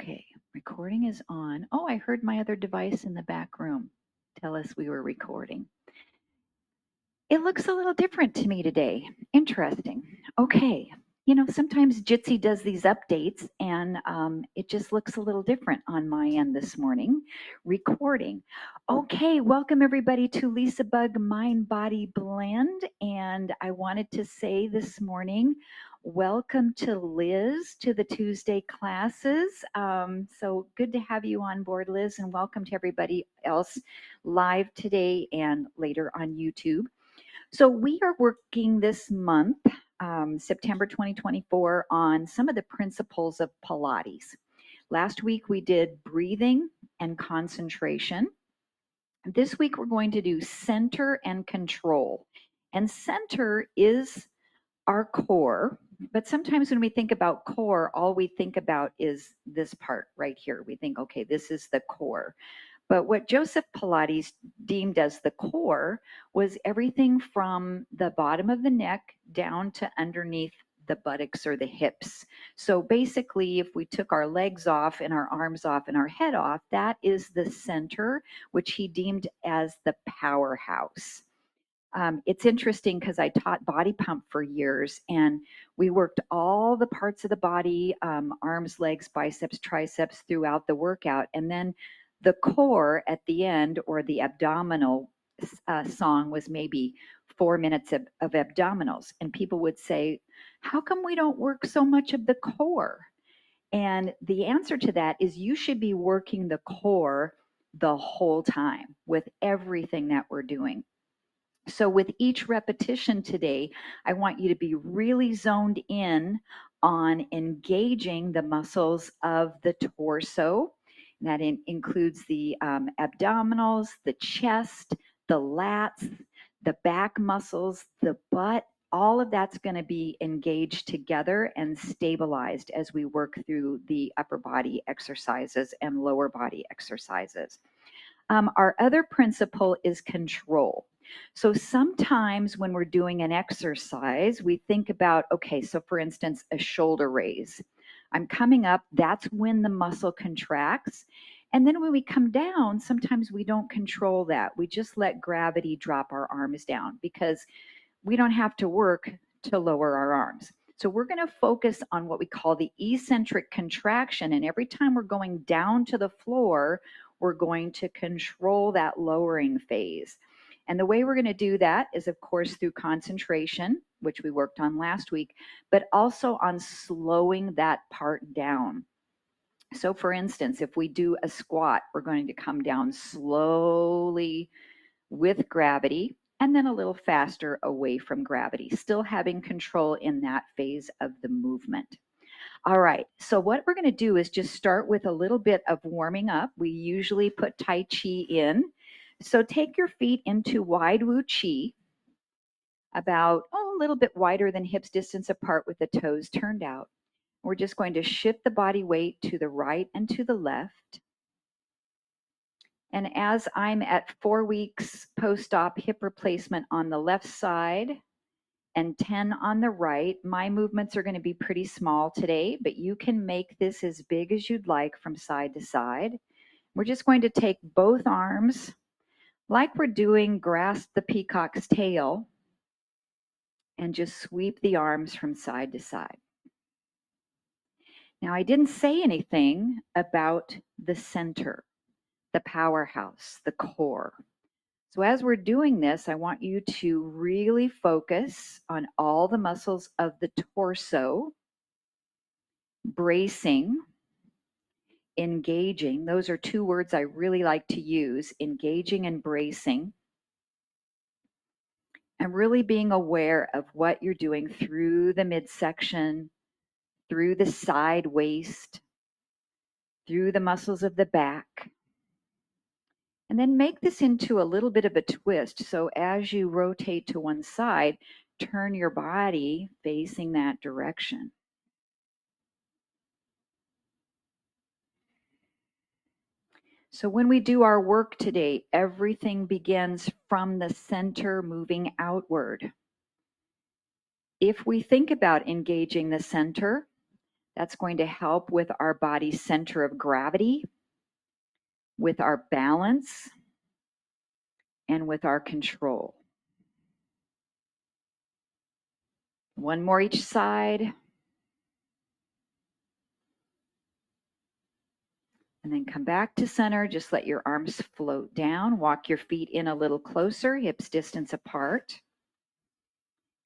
Okay, recording is on. Oh, I heard my other device in the back room tell us we were recording. It looks a little different to me today. Interesting. Okay. Sometimes Jitsi does these updates and it just looks a little different on my end this morning. Recording. Okay, welcome everybody to LisaBug Mind Body Blend. And I wanted to say this morning, welcome to Liz to the Tuesday classes. So good to have you on board, Liz, and welcome to everybody else live today and later on YouTube. So we are working this month, September 2024, on some of the principles of Pilates. Last week we did breathing and concentration. This week we're going to do center and control. And center is our core, but sometimes when we think about core, all we think about is this part right here. We think, okay, this is the core. But what Joseph Pilates deemed as the core was everything from the bottom of the neck down to underneath the buttocks or the hips. So basically, if we took our legs off and our arms off and our head off, that is the center, which he deemed as the powerhouse. It's interesting because I taught body pump for years and we worked all the parts of the body, arms, legs, biceps, triceps throughout the workout. And then the core at the end, or the abdominal song, was maybe 4 minutes of abdominals. And people would say, how come we don't work so much of the core? And the answer to that is you should be working the core the whole time with everything that we're doing. So with each repetition today, I want you to be really zoned in on engaging the muscles of the torso. That includes the abdominals, the chest, the lats, the back muscles, the butt. All of that's going to be engaged together and stabilized as we work through the upper body exercises and lower body exercises. Our other principle is control. So sometimes when we're doing an exercise, we think about, okay, so for instance, a shoulder raise. I'm coming up, that's when the muscle contracts. And then when we come down, sometimes we don't control that. We just let gravity drop our arms down because we don't have to work to lower our arms. So we're going to focus on what we call the eccentric contraction. And every time we're going down to the floor, we're going to control that lowering phase. And the way we're going to do that is, of course, through concentration, which we worked on last week, but also on slowing that part down. So for instance, if we do a squat, we're going to come down slowly with gravity and then a little faster away from gravity, still having control in that phase of the movement. All right, so what we're going to do is just start with a little bit of warming up. We usually put Tai Chi in. So take your feet into wide Wu Chi, about a little bit wider than hips distance apart with the toes turned out. We're just going to shift the body weight to the right and to the left. And as I'm at 4 weeks post-op hip replacement on the left side and 10 on the right, my movements are going to be pretty small today, but you can make this as big as you'd like from side to side. We're just going to take both arms, like we're doing grasp the peacock's tail, and just sweep the arms from side to side. Now, I didn't say anything about the center, the powerhouse, the core. So as we're doing this, I want you to really focus on all the muscles of the torso, bracing, engaging. Those are two words I really like to use, engaging and bracing. And really being aware of what you're doing through the midsection, through the side waist, through the muscles of the back. And then make this into a little bit of a twist. So as you rotate to one side, turn your body facing that direction. So when we do our work today, everything begins from the center moving outward. If we think about engaging the center That's going to help with our body's center of gravity, with our balance, and with our control. One more each side. And then come back to center. Just let your arms float down. Walk your feet in a little closer, hips distance apart.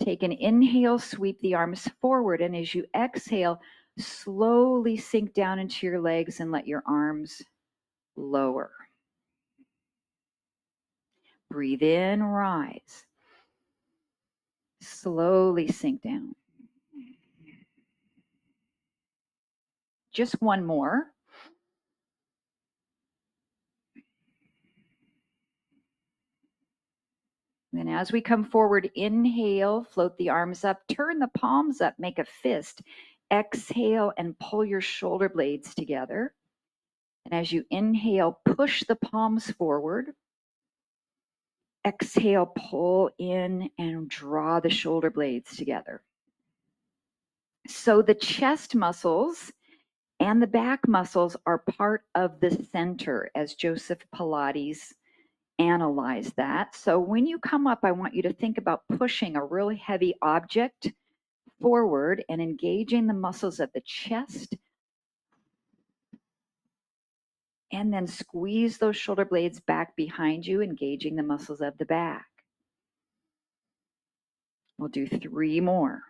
Take an inhale, sweep the arms forward. And as you exhale, slowly sink down into your legs and let your arms lower. Breathe in, rise. Slowly sink down. Just one more. Then as we come forward, inhale, float the arms up, turn the palms up, make a fist. Exhale and pull your shoulder blades together. And as you inhale, push the palms forward. Exhale, pull in and draw the shoulder blades together. So the chest muscles and the back muscles are part of the center, as Joseph Pilates analyzed that. So when you come up, I want you to think about pushing a really heavy object forward and engaging the muscles of the chest, and then squeeze those shoulder blades back behind you, engaging the muscles of the back. We'll do 3 more.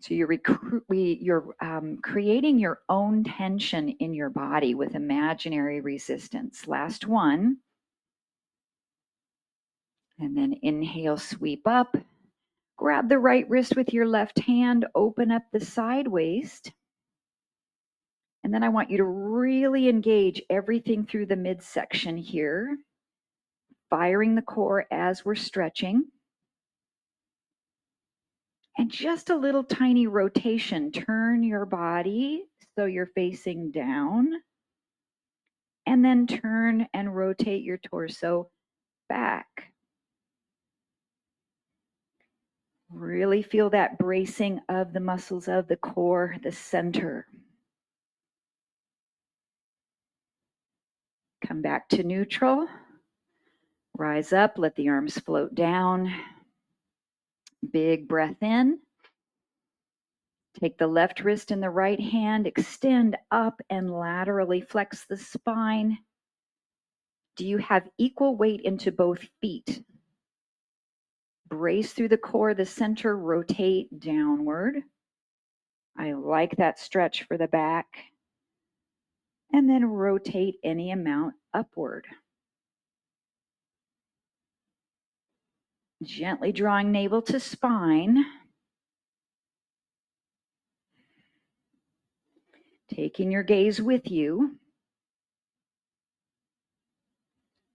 So you're creating your own tension in your body with imaginary resistance. Last one. And then inhale, sweep up. Grab the right wrist with your left hand, open up the side waist. And then I want you to really engage everything through the midsection here, firing the core as we're stretching. And just a little tiny rotation. Turn your body so you're facing down. And then turn and rotate your torso back. Really feel that bracing of the muscles of the core, the center. Come back to neutral. Rise up, let the arms float down. Big breath in. Take the left wrist in the right hand, extend up and laterally flex the spine. Do you have equal weight into both feet? Brace through the core, the center, rotate downward. I like that stretch for the back. And then rotate any amount upward. Gently drawing navel to spine. Taking your gaze with you.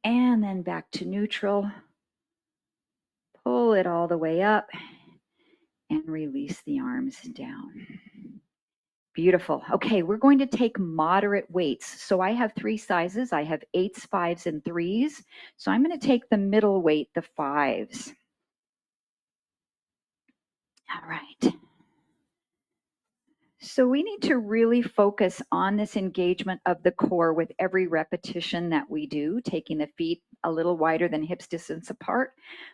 And then back to neutral. Pull it all the way up and release the arms down. Beautiful. Okay, we're going to take moderate weights. So I have 3 sizes. I have 8s, 5s, and 3s. So I'm going to take the middle weight, the 5s. All right. So we need to really focus on this engagement of the core with every repetition that we do, taking the feet a little wider than hips distance apart.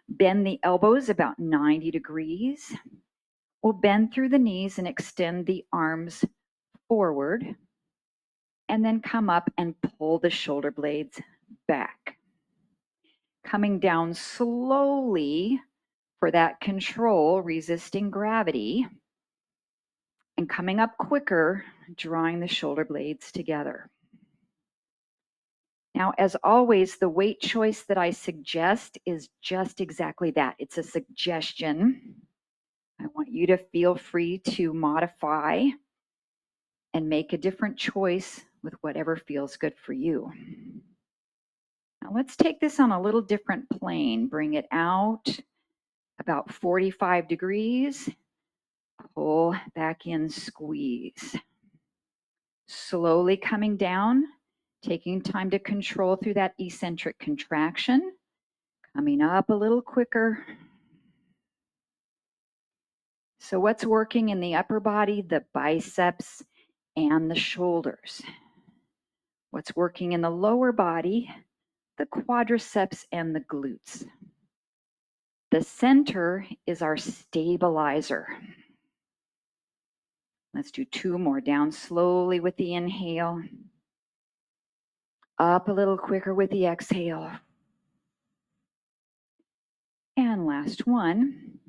Bend the elbows about 90 degrees. We'll bend through the knees and extend the arms forward. And then come up and pull the shoulder blades back. Coming down slowly for that control, resisting gravity. And coming up quicker, drawing the shoulder blades together. Now, as always, the weight choice that I suggest is just exactly that. It's a suggestion. I want you to feel free to modify and make a different choice with whatever feels good for you. Now let's take this on a little different plane. Bring it out about 45 degrees. Pull back in, squeeze. Slowly coming down, taking time to control through that eccentric contraction. Coming up a little quicker. So what's working in the upper body? The biceps and the shoulders. What's working in the lower body? The quadriceps and the glutes. The center is our stabilizer. Let's do 2 more. Down slowly with the inhale. Up a little quicker with the exhale. And last one.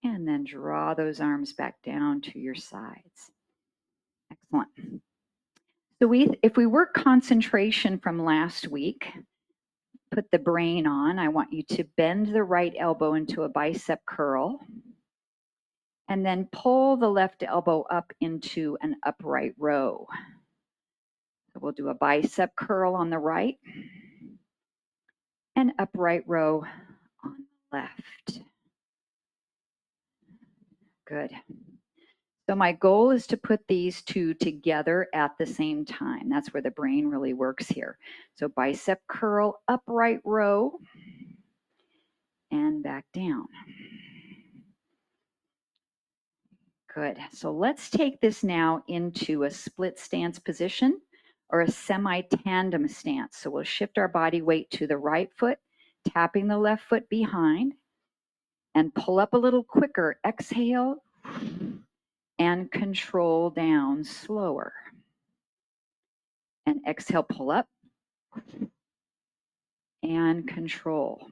And then draw those arms back down to your sides. Excellent. So if we work concentration from last week, put the brain on, I want you to bend the right elbow into a bicep curl and then pull the left elbow up into an upright row. So we'll do a bicep curl on the right and upright row on the left. Good. So my goal is to put these two together at the same time. That's where the brain really works here. So bicep curl, upright row, and back down. Good. So let's take this now into a split stance position or a semi-tandem stance. So we'll shift our body weight to the right foot, tapping the left foot behind, and pull up a little quicker. Exhale and control down slower. And exhale, pull up and control.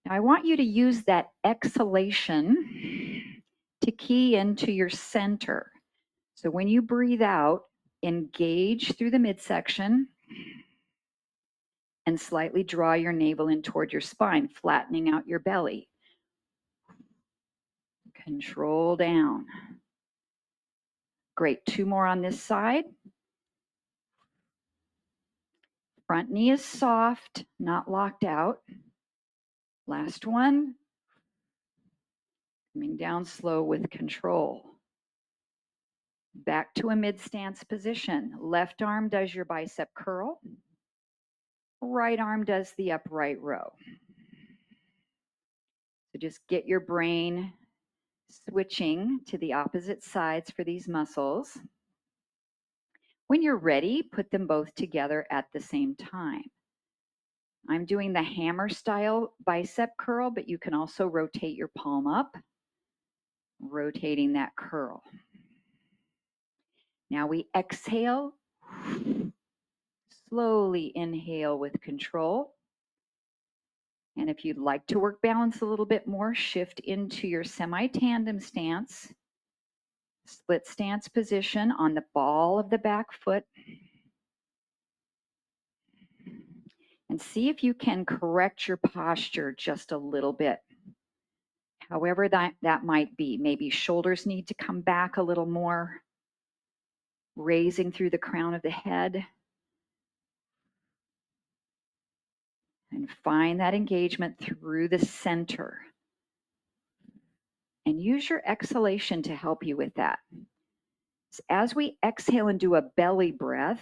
Now I want you to use that exhalation to key into your center. So when you breathe out, engage through the midsection and slightly draw your navel in toward your spine, flattening out your belly. Control down. Great. 2 more on this side. Front knee is soft, not locked out. Last one. Coming down slow with control. Back to a mid-stance position. Left arm does your bicep curl. Right arm does the upright row. So just get your brain switching to the opposite sides for these muscles. When you're ready, put them both together at the same time. I'm doing the hammer style bicep curl, but you can also rotate your palm up, rotating that curl. Now we exhale, slowly inhale with control. And if you'd like to work balance a little bit more, shift into your semi-tandem stance, split stance position on the ball of the back foot. And see if you can correct your posture just a little bit. However that might be. Maybe shoulders need to come back a little more, raising through the crown of the head. And find that engagement through the center. And use your exhalation to help you with that. As we exhale and do a belly breath,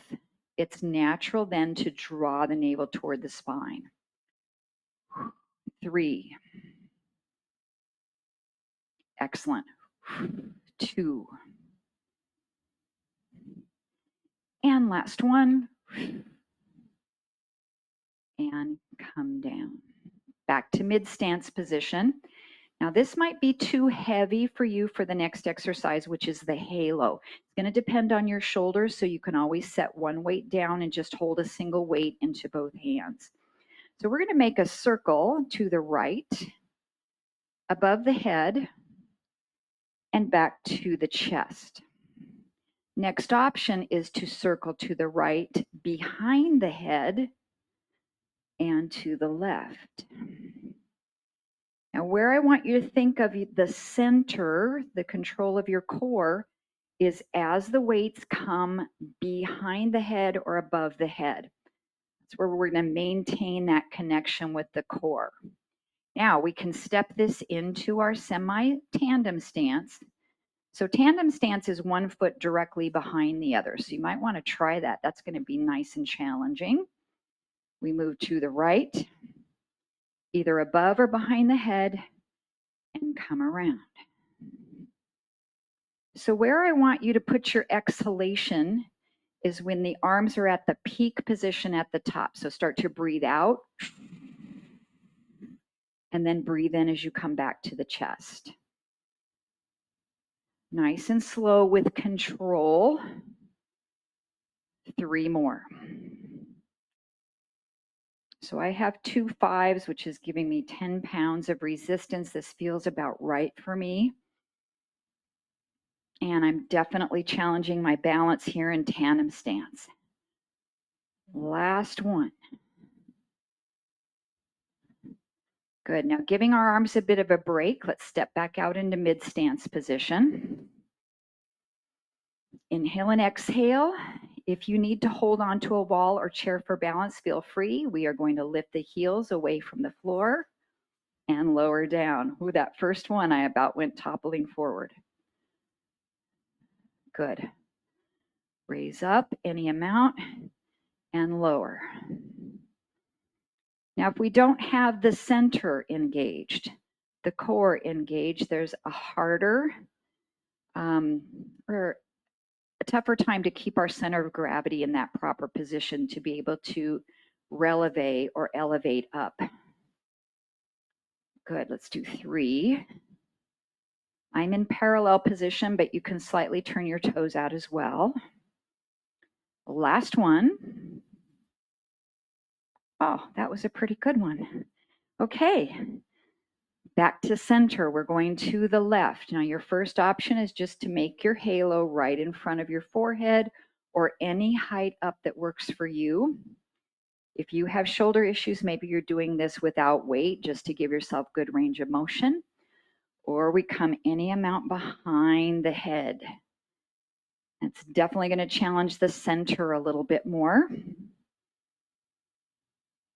it's natural then to draw the navel toward the spine. 3. Excellent. 2. And last one. And come down. Back to mid-stance position. Now this might be too heavy for you for the next exercise, which is the halo. It's going to depend on your shoulders, so you can always set one weight down and just hold a single weight into both hands. So we're going to make a circle to the right, above the head, and back to the chest. Next option is to circle to the right, behind the head, and to the left. Now, where I want you to think of the center, the control of your core, is as the weights come behind the head or above the head. That's where we're going to maintain that connection with the core. Now, we can step this into our semi-tandem stance. So tandem stance is one foot directly behind the other. So you might want to try that. That's going to be nice and challenging. We move to the right, either above or behind the head, and come around. So where I want you to put your exhalation is when the arms are at the peak position at the top. So start to breathe out and then breathe in as you come back to the chest. Nice and slow with control. 3 more. So I have 2 5s, which is giving me 10 pounds of resistance. This feels about right for me. And I'm definitely challenging my balance here in tandem stance. Last one. Good. Now giving our arms a bit of a break, let's step back out into mid-stance position. Inhale and exhale. If you need to hold on to a wall or chair for balance, feel free. We are going to lift the heels away from the floor and lower down. Ooh, that first one, I about went toppling forward. Good. Raise up any amount and lower. Now, if we don't have the center engaged, the core engaged, there's a harder or a tougher time to keep our center of gravity in that proper position to be able to releve or elevate up. Good, let's do 3. I'm in parallel position, but you can slightly turn your toes out as well. Last one. Oh, that was a pretty good one. Okay, back to center. We're going to the left. Now, your first option is just to make your halo right in front of your forehead or any height up that works for you. If you have shoulder issues, maybe you're doing this without weight just to give yourself good range of motion. Or we come any amount behind the head. It's definitely going to challenge the center a little bit more.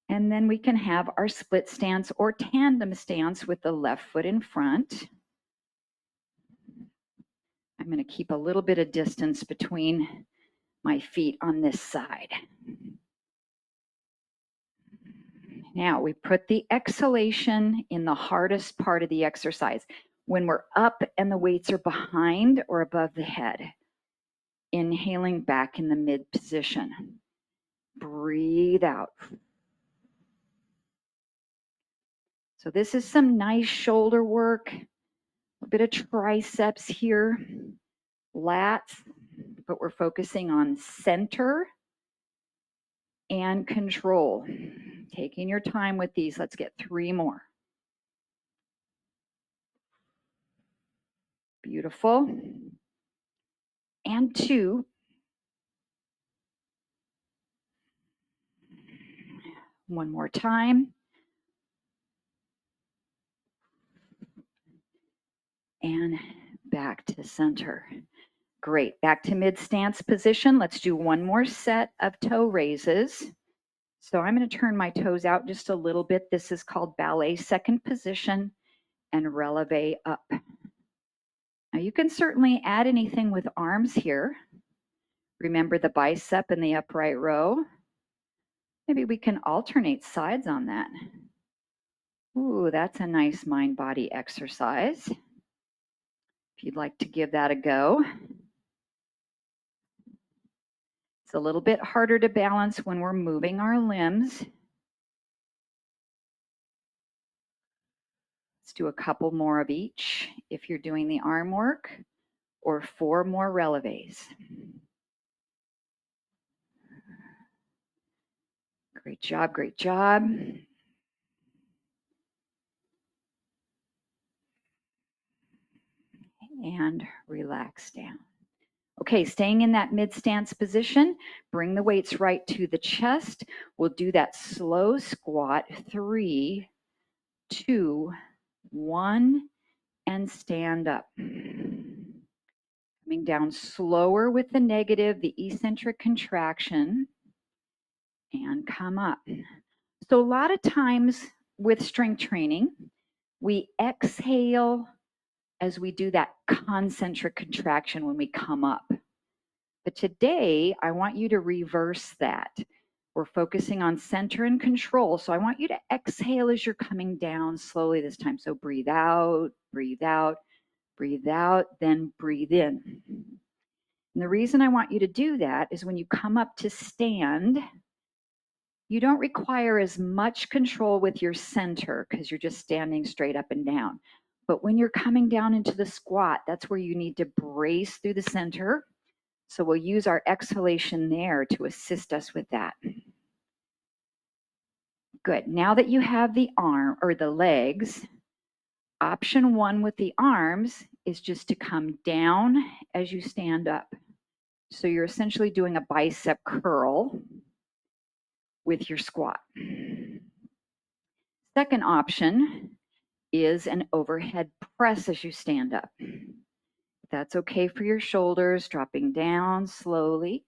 And then we can have our split stance or tandem stance with the left foot in front. I'm going to keep a little bit of distance between my feet on this side. Now we put the exhalation in the hardest part of the exercise. When we're up and the weights are behind or above the head. Inhaling back in the mid position. Breathe out. So this is some nice shoulder work, a bit of triceps here, lats, but we're focusing on center and control. Taking your time with these. Let's get 3 more. Beautiful. And 2. One more time. And back to center. Great. Back to mid stance position. Let's do one more set of toe raises. So I'm going to turn my toes out just a little bit. This is called ballet second position and releve up. Now you can certainly add anything with arms here. Remember the bicep in the upright row. Maybe we can alternate sides on that. Ooh, that's a nice mind-body exercise. If you'd like to give that a go. It's a little bit harder to balance when we're moving our limbs. Let's do a couple more of each if you're doing the arm work, or 4 more releves. Great job, great job. And relax down. Okay, staying in that mid stance position, bring the weights right to the chest. We'll do that slow squat, 3, 2, 1, and stand up. Coming down slower with the negative, the eccentric contraction, and come up. So a lot of times with strength training, we exhale as we do that concentric contraction when we come up. But today, I want you to reverse that. We're focusing on center and control. So I want you to exhale as you're coming down slowly this time. So breathe out, breathe out, breathe out, then breathe in. And the reason I want you to do that is when you come up to stand, you don't require as much control with your center because you're just standing straight up and down. But when you're coming down into the squat, that's where you need to brace through the center. So we'll use our exhalation there to assist us with that. Good. Now that you have the arm or the legs, option one with the arms is just to come down as you stand up. So you're essentially doing a bicep curl with your squat. Second option is an overhead press as you stand up. That's okay for your shoulders, dropping down slowly.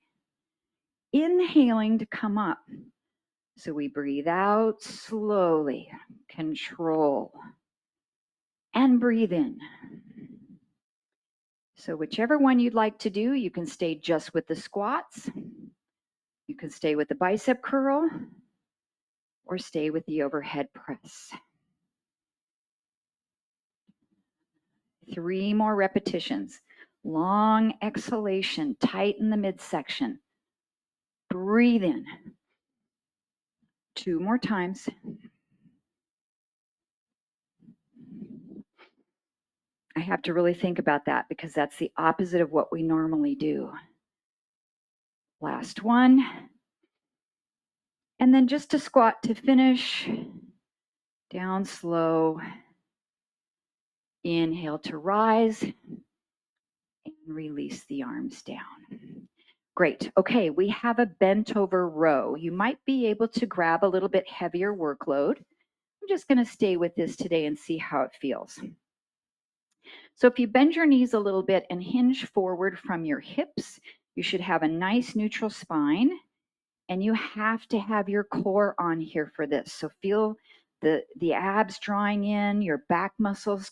Inhaling to come up. So we breathe out slowly, control, and breathe in. So whichever one you'd like to do, you can stay just with the squats, you can stay with the bicep curl, or stay with the overhead press. 3 more repetitions. Long exhalation, tighten the midsection. Breathe in. 2 more times. I have to really think about that because that's the opposite of what we normally do. Last one. And then just a squat to finish. Down slow. Inhale to rise. And release the arms down. Great. Okay, we have a bent over row. You might be able to grab a little bit heavier workload. I'm just going to stay with this today and see how it feels. So if you bend your knees a little bit and hinge forward from your hips, you should have a nice neutral spine. And you have to have your core on here for this. So feel the abs drawing in, your back muscles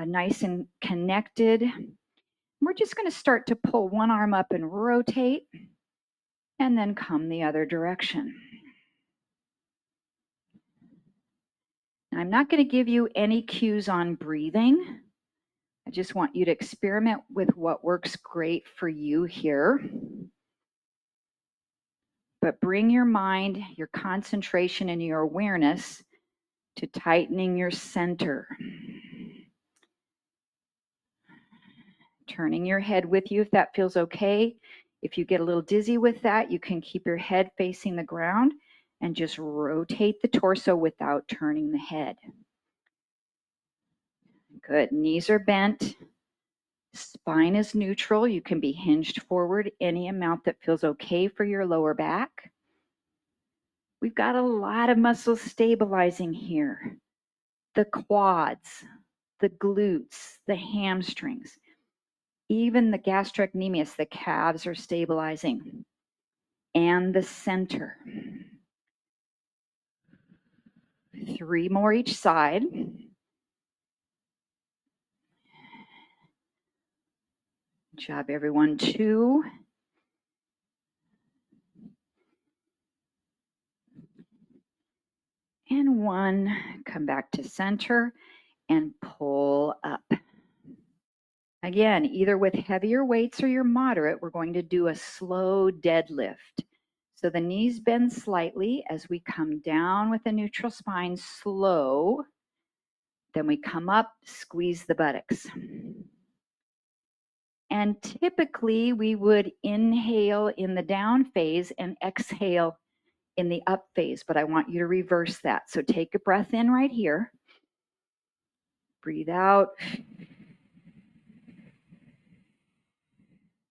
nice and connected. We're just going to start to pull one arm up and rotate, and then come the other direction. Now, I'm not going to give you any cues on breathing. I just want you to experiment with what works great for you here. But bring your mind, your concentration, and your awareness to tightening your center. Turning your head with you if that feels okay. If you get a little dizzy with that, you can keep your head facing the ground and just rotate the torso without turning the head. Good. Knees are bent. Spine is neutral. You can be hinged forward any amount that feels okay for your lower back. We've got a lot of muscles stabilizing here. The quads, the glutes, the hamstrings, even the gastrocnemius, the calves are stabilizing, and the center. 3 more each side. Good job, everyone. 2. And 1. Come back to center and pull up. Again, either with heavier weights or your moderate, we're going to do a slow deadlift. So the knees bend slightly as we come down with a neutral spine, slow. Then we come up, squeeze the buttocks. And typically we would inhale in the down phase and exhale in the up phase, but I want you to reverse that. So take a breath in right here. Breathe out.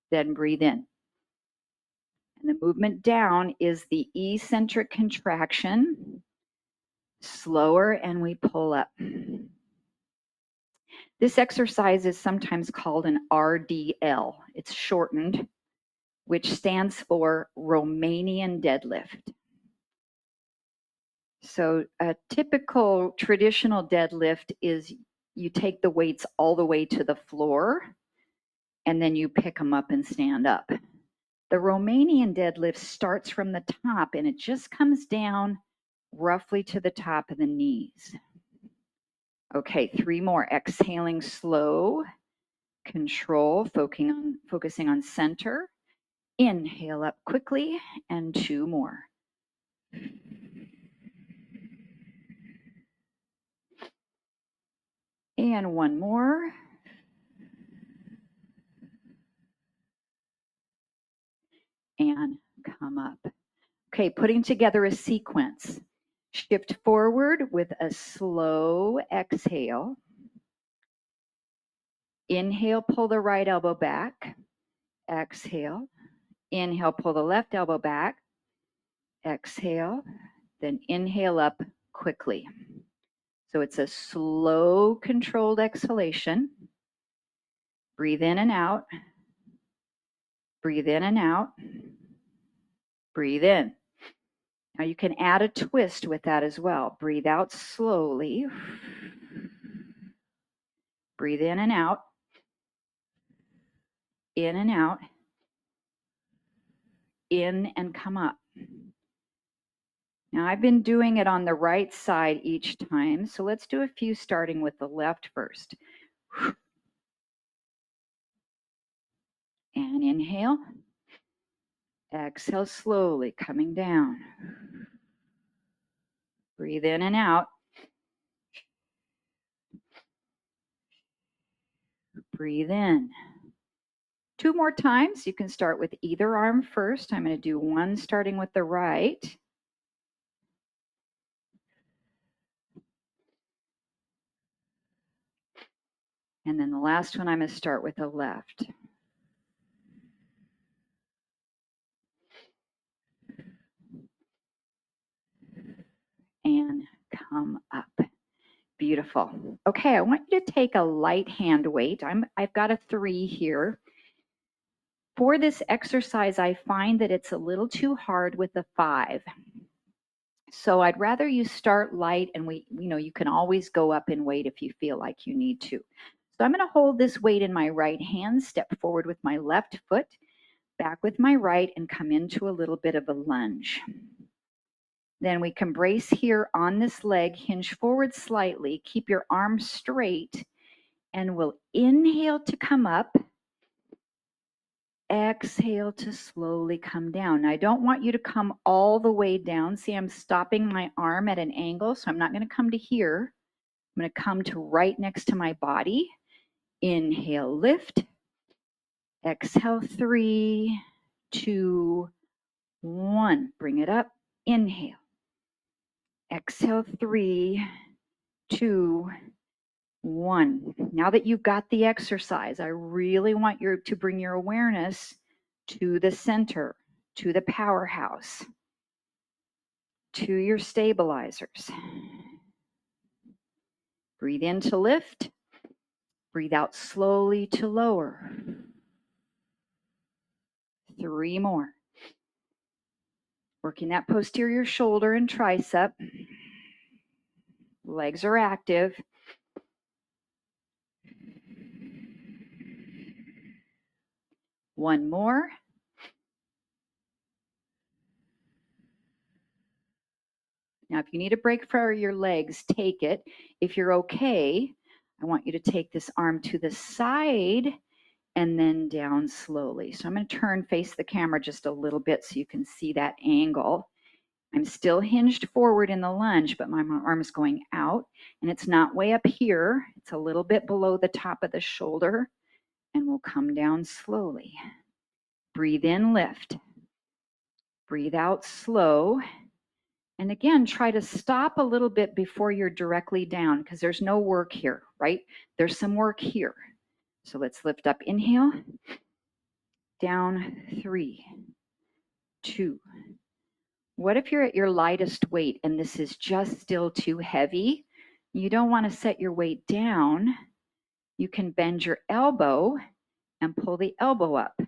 Then breathe in. And the movement down is the eccentric contraction. Slower, and we pull up. This exercise is sometimes called an RDL. It's shortened, which stands for Romanian deadlift. So a typical traditional deadlift is you take the weights all the way to the floor, and then you pick them up and stand up. The Romanian deadlift starts from the top, and it just comes down roughly to the top of the knees. Okay, 3 more. Exhaling slow, control, focusing on center. Inhale up quickly, and 2 more. And 1 more. And come up. Okay, putting together a sequence. Shift forward with a slow exhale. Inhale, pull the right elbow back. Exhale. Inhale, pull the left elbow back. Exhale. Then inhale up quickly. So it's a slow, controlled exhalation. Breathe in and out. Breathe in and out. Breathe in. Now you can add a twist with that as well. Breathe out slowly. Breathe in and out. In and out. In and come up. Now I've been doing it on the right side each time, so let's do a few starting with the left first. And inhale. Exhale slowly, coming down. Breathe in and out. Breathe in. 2 more times. You can start with either arm first. I'm going to do one starting with the right. And then the last one, I'm going to start with the left. And come up. Beautiful. Okay, I want you to take a light hand weight. I've got a 3 here. For this exercise, I find that it's a little too hard with the 5. So I'd rather you start light, and you can always go up in weight if you feel like you need to. So I'm going to hold this weight in my right hand, step forward with my left foot, back with my right, and come into a little bit of a lunge. Then we can brace here on this leg, hinge forward slightly, keep your arms straight, and we'll inhale to come up, exhale to slowly come down. Now, I don't want you to come all the way down. See, I'm stopping my arm at an angle, so I'm not going to come to here. I'm going to come to right next to my body. Inhale, lift. Exhale, 3, 2, 1. Bring it up. Inhale. Exhale, 3, 2, 1. Now that you've got the exercise, I really want you to bring your awareness to the center, to the powerhouse, to your stabilizers. Breathe in to lift. Breathe out slowly to lower. 3 more. Working that posterior shoulder and tricep. Legs are active. One more. Now, if you need a break for your legs, take it. If you're okay, I want you to take this arm to the side and then down slowly. So I'm going to turn, face the camera just a little bit so you can see that angle. I'm still hinged forward in the lunge, but my arm is going out, and it's not way up here. It's a little bit below the top of the shoulder, and we'll come down slowly. Breathe in, lift. Breathe out, slow. And again, try to stop a little bit before you're directly down, because there's no work here, right? There's some work here. So let's lift up. Inhale. Down, 3, 2. What if you're at your lightest weight and this is just still too heavy? You don't want to set your weight down. You can bend your elbow and pull the elbow up,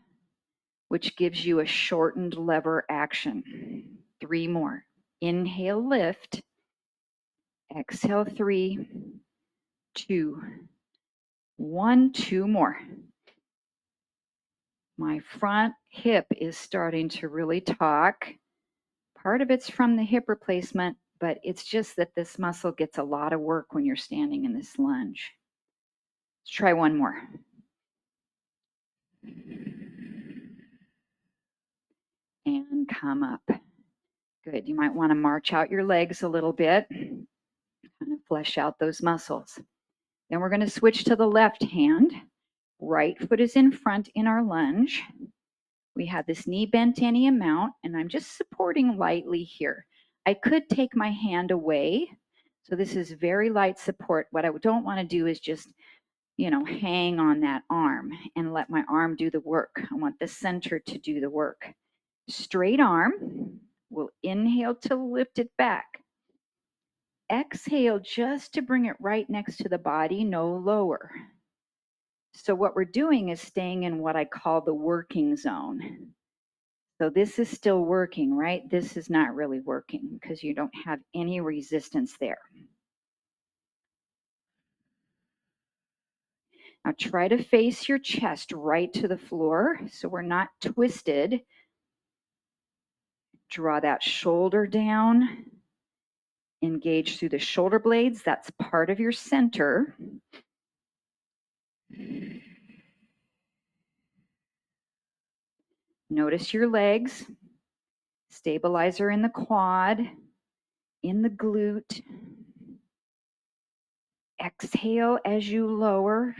which gives you a shortened lever action. 3 more. Inhale, lift. Exhale, 3, 2, 1, 2 more. My front hip is starting to really talk. Part of it's from the hip replacement, but it's just that this muscle gets a lot of work when you're standing in this lunge. Let's try one more. And come up. Good. You might want to march out your legs a little bit, kind of flesh out those muscles. Then we're going to switch to the left hand. Right foot is in front in our lunge. We have this knee bent any amount, and I'm just supporting lightly here. I could take my hand away. So this is very light support. What I don't want to do is just, hang on that arm and let my arm do the work. I want the center to do the work. Straight arm. We'll inhale to lift it back. Exhale just to bring it right next to the body, no lower. So what we're doing is staying in what I call the working zone. So this is still working, right? This is not really working because you don't have any resistance there. Now try to face your chest right to the floor so we're not twisted. Draw that shoulder down. Engage through the shoulder blades. That's part of your center. Notice your legs. Stabilizer in the quad, in the glute. Exhale as you lower.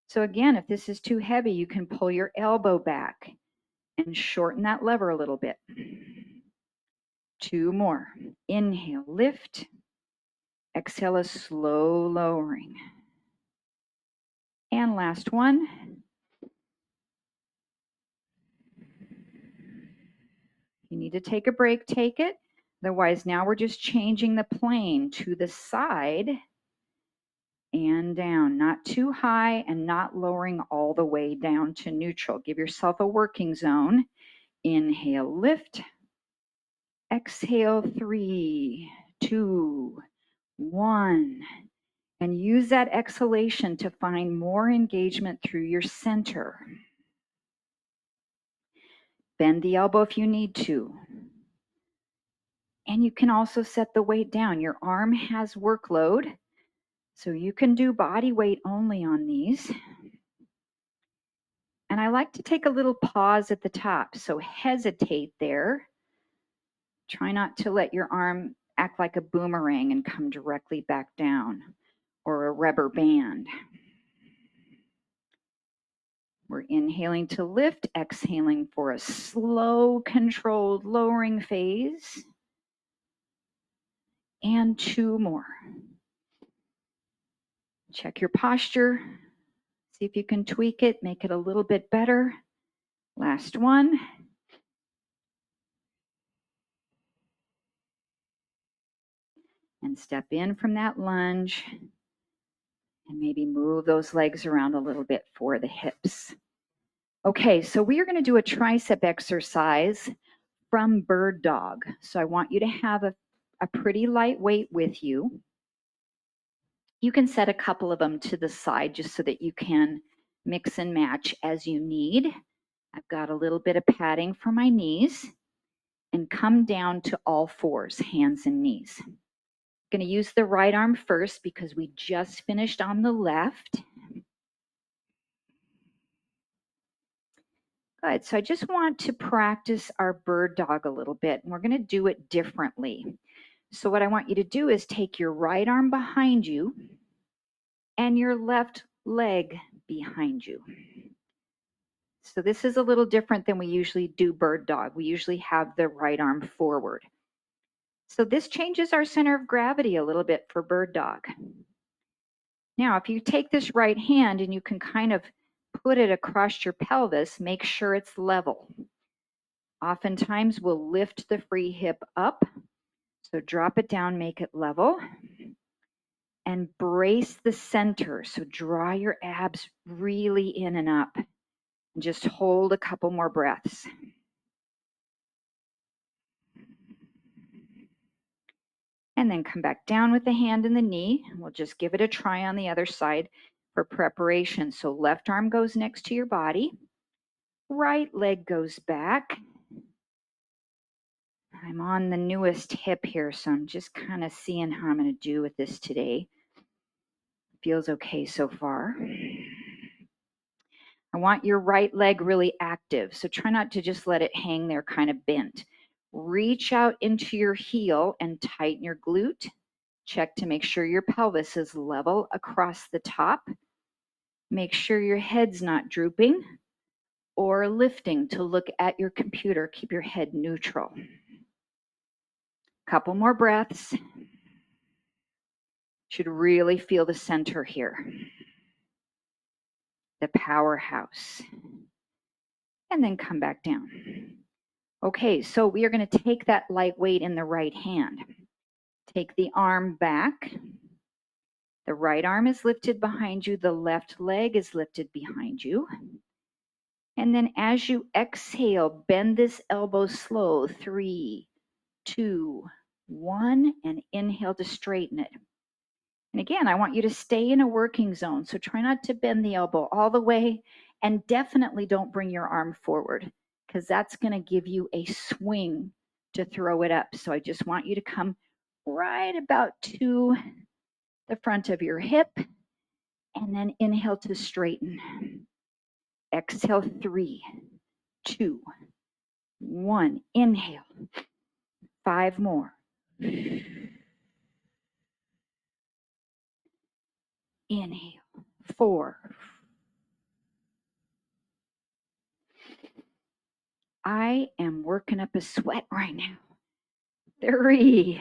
So again, if this is too heavy, you can pull your elbow back and shorten that lever a little bit. 2 more. Inhale, lift. Exhale, a slow lowering. And last one. You need to take a break, take it. Otherwise, now we're just changing the plane to the side and down, not too high and not lowering all the way down to neutral. Give yourself a working zone. Inhale, lift. Exhale, 3, 2, 1. And use that exhalation to find more engagement through your center. Bend the elbow if you need to. And you can also set the weight down. Your arm has workload, so you can do body weight only on these. And I like to take a little pause at the top, so hesitate there. Try not to let your arm act like a boomerang and come directly back down, or a rubber band. We're inhaling to lift, exhaling for a slow, controlled lowering phase. And 2 more. Check your posture. See if you can tweak it, make it a little bit better. Last one. And step in from that lunge. And maybe move those legs around a little bit for the hips. Okay, so we are going to do a tricep exercise from bird dog. So I want you to have a pretty light weight with you. You can set a couple of them to the side just so that you can mix and match as you need. I've got a little bit of padding for my knees, and come down to all fours, hands and knees. I'm going to use the right arm first because we just finished on the left. Good, so I just want to practice our bird dog a little bit, and we're going to do it differently. So what I want you to do is take your right arm behind you and your left leg behind you. So this is a little different than we usually do bird dog. We usually have the right arm forward. So this changes our center of gravity a little bit for bird dog. Now, if you take this right hand and you can kind of put it across your pelvis, make sure it's level. Oftentimes we'll lift the free hip up. So drop it down, make it level. And brace the center. So draw your abs really in and up. And just hold a couple more breaths. And then come back down with the hand and the knee. We'll just give it a try on the other side for preparation. So left arm goes next to your body. Right leg goes back. I'm on the newest hip here, so I'm just kind of seeing how I'm going to do with this today. Feels okay so far. I want your right leg really active, so try not to just let it hang there kind of bent. Reach out into your heel and tighten your glute. Check to make sure your pelvis is level across the top. Make sure your head's not drooping or lifting to look at your computer. Keep your head neutral. Couple more breaths. Should really feel the center here. The powerhouse. And then come back down. Okay, so we are going to take that light weight in the right hand. Take the arm back. The right arm is lifted behind you. The left leg is lifted behind you. And then as you exhale, bend this elbow slow. 3, 2, 1, and inhale to straighten it. And again, I want you to stay in a working zone. So try not to bend the elbow all the way, and definitely don't bring your arm forward, because that's going to give you a swing to throw it up. So I just want you to come right about to the front of your hip, and then inhale to straighten. Exhale, 3, 2, 1. Inhale. 5 more. Inhale. 4. I am working up a sweat right now. 3.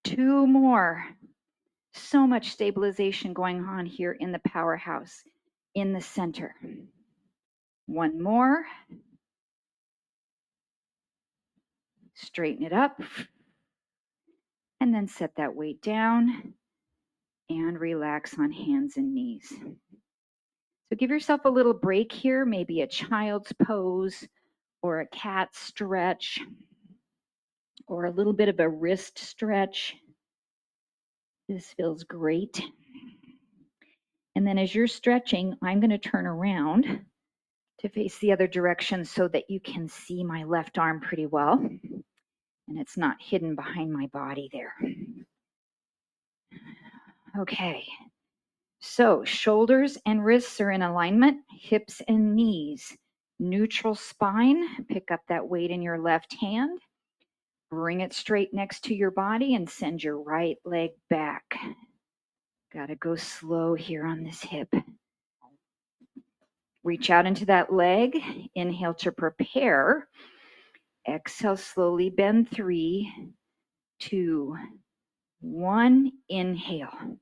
2 more. So much stabilization going on here in the powerhouse, in the center. 1 more. Straighten it up. And then set that weight down and relax on hands and knees. So give yourself a little break here, maybe a child's pose or a cat stretch or a little bit of a wrist stretch. This feels great. And then as you're stretching, I'm going to turn around to face the other direction so that you can see my left arm pretty well. And it's not hidden behind my body there. Okay. So shoulders and wrists are in alignment, hips and knees. Neutral spine, pick up that weight in your left hand. Bring it straight next to your body and send your right leg back. Got to go slow here on this hip. Reach out into that leg. Inhale to prepare. Exhale, slowly bend. 3, 2, 1. Inhale.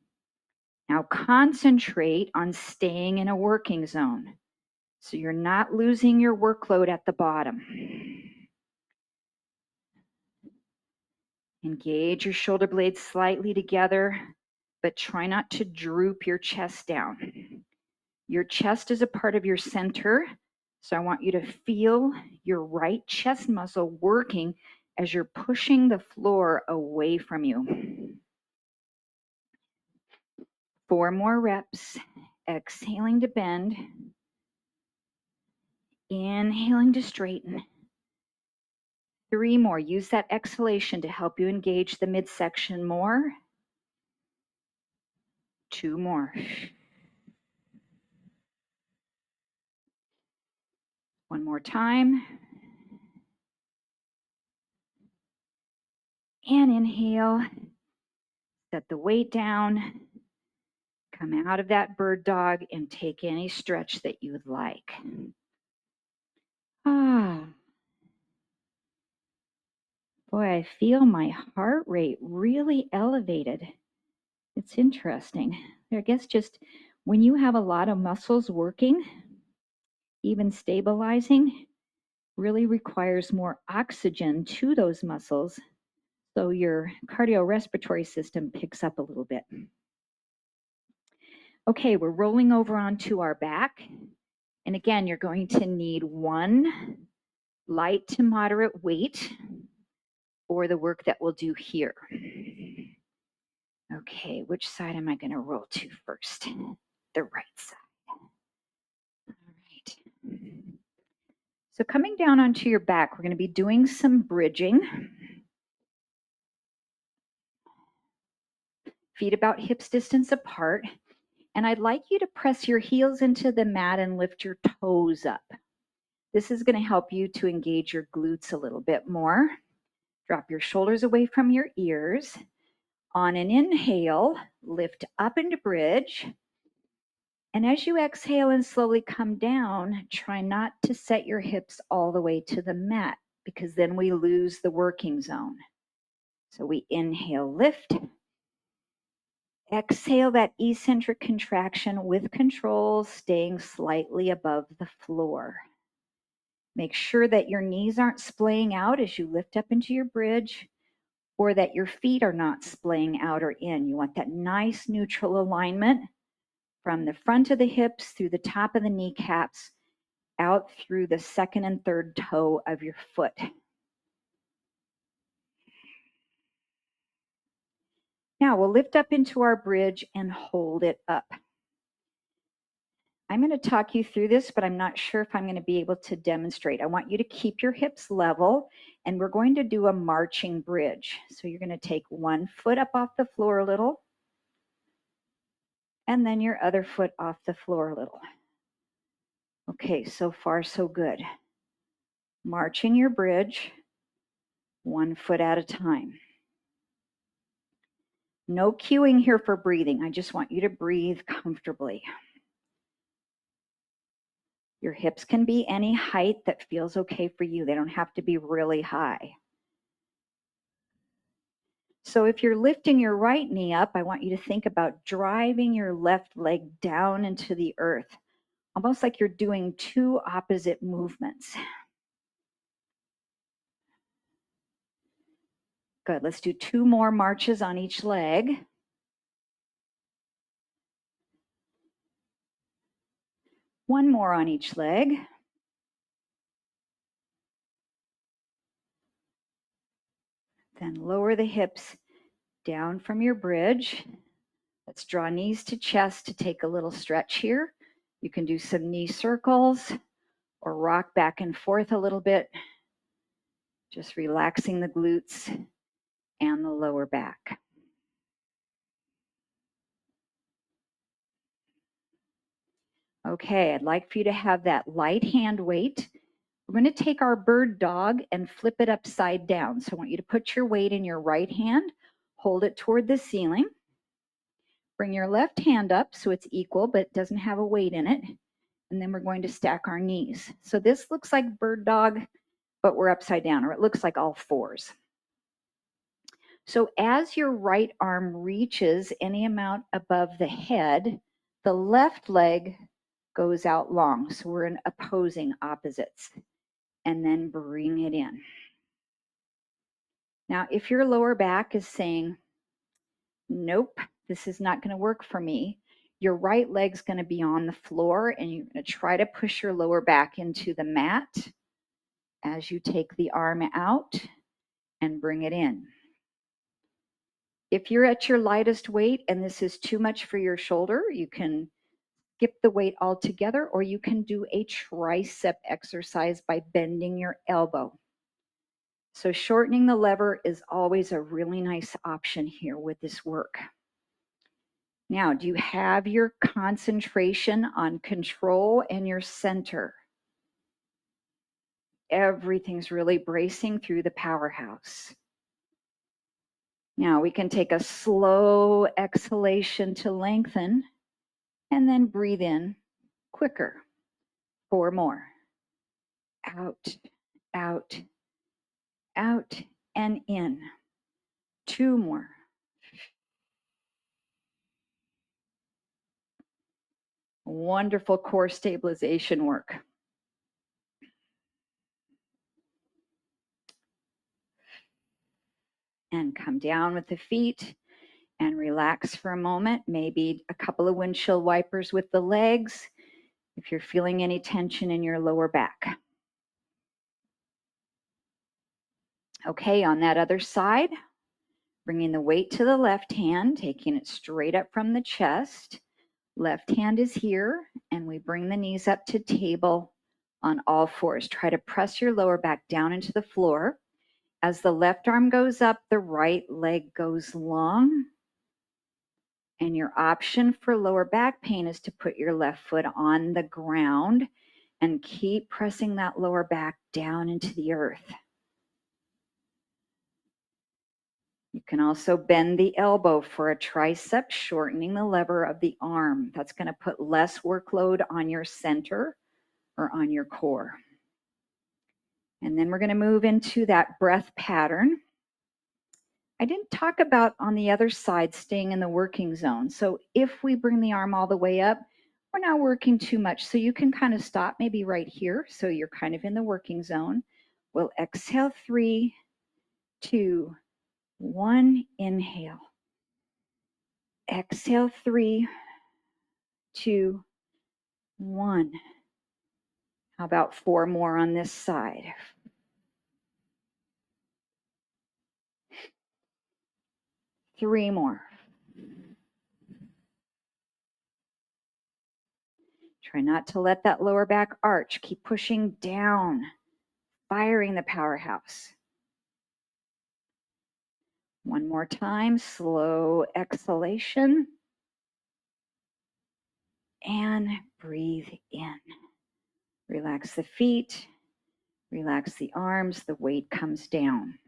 Now concentrate on staying in a working zone, so you're not losing your workload at the bottom. Engage your shoulder blades slightly together, but try not to droop your chest down. Your chest is a part of your center, so I want you to feel your right chest muscle working as you're pushing the floor away from you. 4 more reps. Exhaling to bend. Inhaling to straighten. 3 more. Use that exhalation to help you engage the midsection more. 2 more. 1 more time. And inhale. Set the weight down. Come out of that bird dog and take any stretch that you would like. Ah. Boy, I feel my heart rate really elevated. It's interesting. I guess just when you have a lot of muscles working, even stabilizing, really requires more oxygen to those muscles, so your cardiorespiratory system picks up a little bit. Okay, we're rolling over onto our back. And again, you're going to need 1 light to moderate weight. or the work that we'll do here. Okay, which side am I going to roll to first? The right side. All right. So coming down onto your back, we're going to be doing some bridging. Feet about hips distance apart. And I'd like you to press your heels into the mat and lift your toes up. This is going to help you to engage your glutes a little bit more. Drop your shoulders away from your ears. On an inhale, lift up into bridge. And as you exhale and slowly come down, try not to set your hips all the way to the mat because then we lose the working zone. So we inhale, lift. Exhale that eccentric contraction with control, staying slightly above the floor. Make sure that your knees aren't splaying out as you lift up into your bridge, or that your feet are not splaying out or in. You want that nice neutral alignment from the front of the hips through the top of the kneecaps, out through the second and third toe of your foot. Now we'll lift up into our bridge and hold it up. I'm going to talk you through this, but I'm not sure if I'm going to be able to demonstrate. I want you to keep your hips level, and we're going to do a marching bridge. So you're going to take one foot up off the floor a little, and then your other foot off the floor a little. Okay, so far so good. Marching your bridge, one foot at a time. No cueing here for breathing. I just want you to breathe comfortably. Your hips can be any height that feels okay for you. They don't have to be really high. So if you're lifting your right knee up, I want you to think about driving your left leg down into the earth, almost like you're doing two opposite movements. Good. Let's do two more marches on each leg. One more on each leg. Then lower the hips down from your bridge. Let's draw knees to chest to take a little stretch here. You can do some knee circles or rock back and forth a little bit, just relaxing the glutes and the lower back. Okay, I'd like for you to have that light hand weight. We're going to take our bird dog and flip it upside down. So I want you to put your weight in your right hand, hold it toward the ceiling. Bring your left hand up so it's equal but doesn't have a weight in it. And then we're going to stack our knees. So this looks like bird dog, but we're upside down, or it looks like all fours. So as your right arm reaches any amount above the head, the left leg goes out long. So we're in opposing opposites. And then bring it in. Now, if your lower back is saying, nope, this is not going to work for me, your right leg's going to be on the floor, and you're going to try to push your lower back into the mat as you take the arm out and bring it in. If you're at your lightest weight and this is too much for your shoulder, you can skip the weight altogether, or you can do a tricep exercise by bending your elbow. So shortening the lever is always a really nice option here with this work. Now, do you have your concentration on control and your center? Everything's really bracing through the powerhouse. Now we can take a slow exhalation to lengthen and then breathe in quicker. 4 more. Out, out, out, and in. 2 more. Wonderful core stabilization work. And come down with the feet and relax for a moment. Maybe a couple of windshield wipers with the legs if you're feeling any tension in your lower back. Okay, on that other side, bringing the weight to the left hand, taking it straight up from the chest. Left hand is here, and we bring the knees up to table on all fours. Try to press your lower back down into the floor. As the left arm goes up, the right leg goes long. And your option for lower back pain is to put your left foot on the ground and keep pressing that lower back down into the earth. You can also bend the elbow for a tricep, shortening the lever of the arm. That's going to put less workload on your center or on your core. And then we're going to move into that breath pattern. I didn't talk about on the other side staying in the working zone. So if we bring the arm all the way up, we're not working too much. So you can kind of stop maybe right here. So you're kind of in the working zone. We'll exhale 3, 2, 1, inhale. Exhale 3, 2, 1. How about 4 more on this side? 3 more. Try not to let that lower back arch. Keep pushing down, firing the powerhouse. One more time, slow exhalation. And breathe in. Relax the feet, relax the arms, the weight comes down.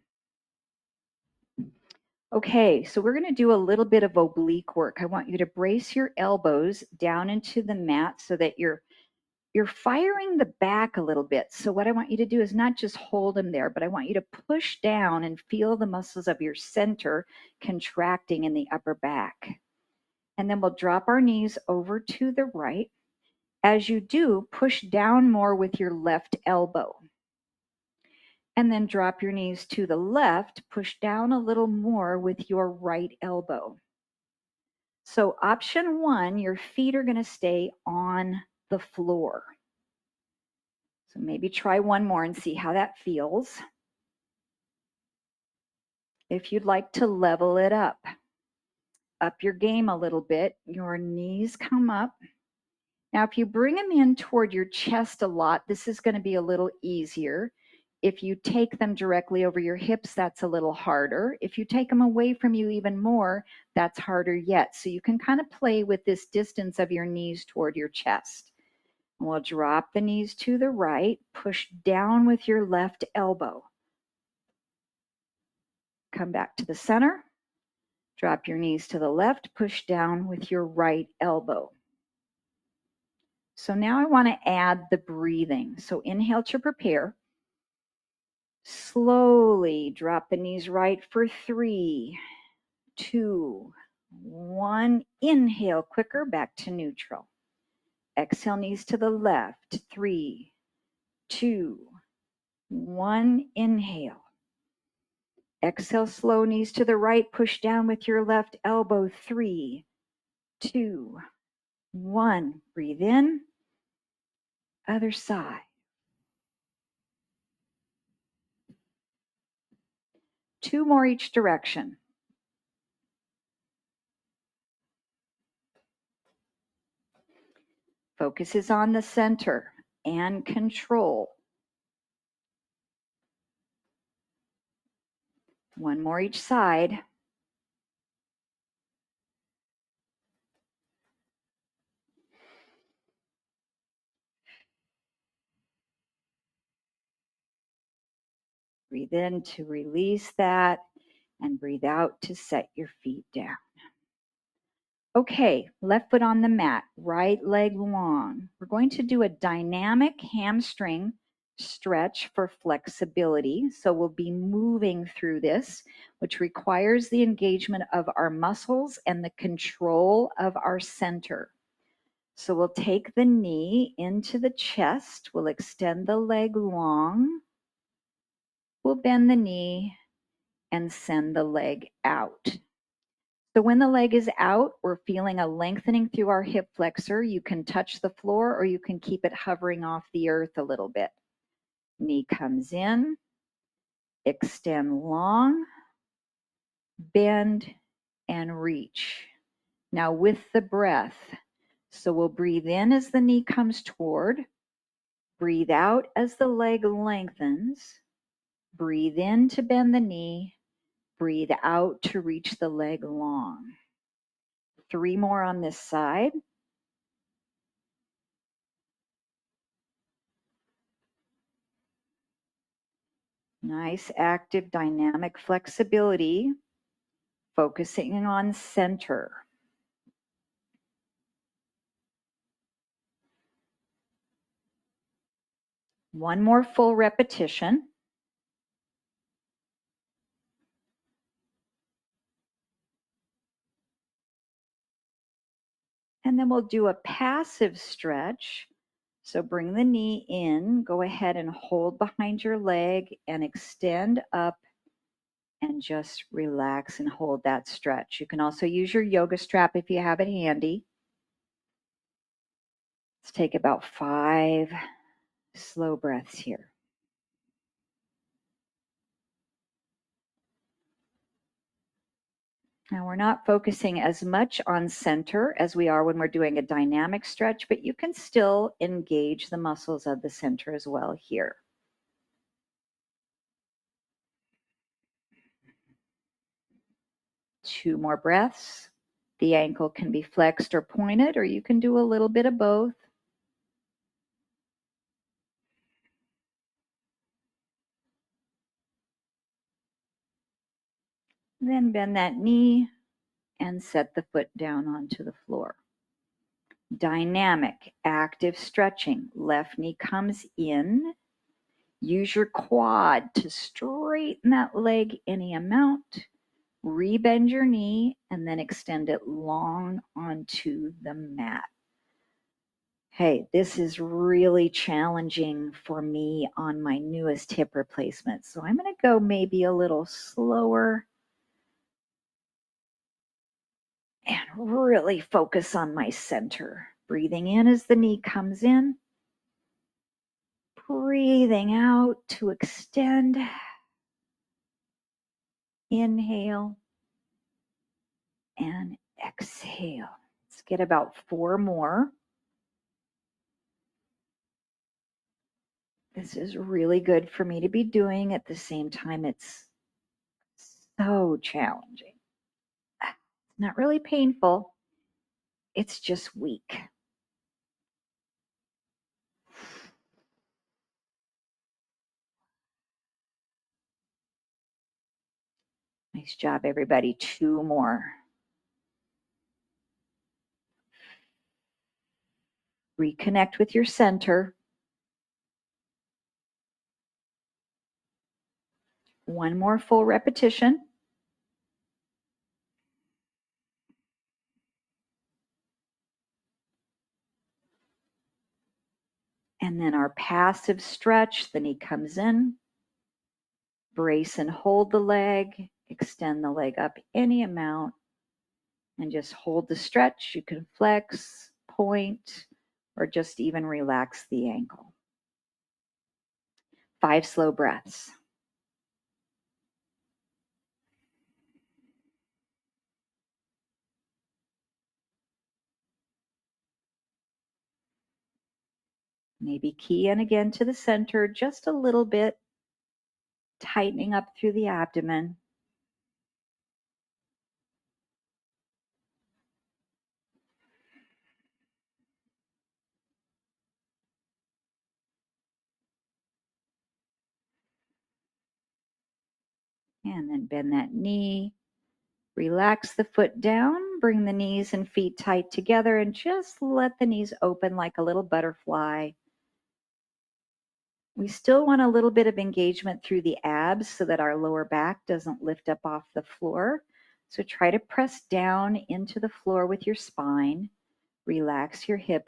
Okay, so we're going to do a little bit of oblique work. I want you to brace your elbows down into the mat so that you're firing the back a little bit. So what I want you to do is not just hold them there, but I want you to push down and feel the muscles of your center contracting in the upper back. And then we'll drop our knees over to the right. As you do, push down more with your left elbow. And then drop your knees to the left, push down a little more with your right elbow. So option 1, your feet are going to stay on the floor. So maybe try one more and see how that feels. If you'd like to level it up your game a little bit, your knees come up. Now, if you bring them in toward your chest a lot, this is going to be a little easier. If you take them directly over your hips, that's a little harder. If you take them away from you even more, that's harder yet. So you can kind of play with this distance of your knees toward your chest. We'll drop the knees to the right, push down with your left elbow. Come back to the center, drop your knees to the left, push down with your right elbow. So now I want to add the breathing. So inhale to prepare. Slowly drop the knees right for 3, 2, 1. Inhale quicker, back to neutral. Exhale, knees to the left. 3, 2, 1. Inhale. Exhale, slow, knees to the right. Push down with your left elbow. 3, 2, 1. Breathe in. Other side. 2 more each direction. Focus is on the center and control. 1 more each side. Breathe in to release that and breathe out to set your feet down. Okay, left foot on the mat, right leg long. We're going to do a dynamic hamstring stretch for flexibility. So we'll be moving through this, which requires the engagement of our muscles and the control of our center. So we'll take the knee into the chest. We'll extend the leg long. We'll bend the knee and send the leg out. So when the leg is out, we're feeling a lengthening through our hip flexor. You can touch the floor or you can keep it hovering off the earth a little bit. Knee comes in, extend long, bend, and reach. Now with the breath. So we'll breathe in as the knee comes toward, breathe out as the leg lengthens, breathe in to bend the knee, breathe out to reach the leg long. 3 more on this side. Nice, active, dynamic flexibility, focusing on center. One more full repetition. And then we'll do a passive stretch. So bring the knee in, go ahead and hold behind your leg and extend up and just relax and hold that stretch. You can also use your yoga strap if you have it handy. Let's take about 5 slow breaths here. Now we're not focusing as much on center as we are when we're doing a dynamic stretch, but you can still engage the muscles of the center as well here. Two more breaths. The ankle can be flexed or pointed, or you can do a little bit of both. Then bend that knee and set the foot down onto the floor. Dynamic, active stretching. Left knee comes in. Use your quad to straighten that leg any amount. Rebend your knee and then extend it long onto the mat. Hey, this is really challenging for me on my newest hip replacement. So I'm going to go maybe a little slower and really focus on my center. Breathing in as the knee comes in. Breathing out to extend. Inhale and exhale. Let's get about 4 more. This is really good for me to be doing. At the same time, it's so challenging. It's not really painful. It's just weak. Nice job, everybody. 2 more. Reconnect with your center. 1 more full repetition. And then our passive stretch, the knee comes in. Brace and hold the leg. Extend the leg up any amount. And just hold the stretch. You can flex, point, or just even relax the ankle. 5 slow breaths. Maybe key in again to the center just a little bit, tightening up through the abdomen. And then bend that knee. Relax the foot down, bring the knees and feet tight together, and just let the knees open like a little butterfly. We still want a little bit of engagement through the abs so that our lower back doesn't lift up off the floor. So try to press down into the floor with your spine. Relax your hips.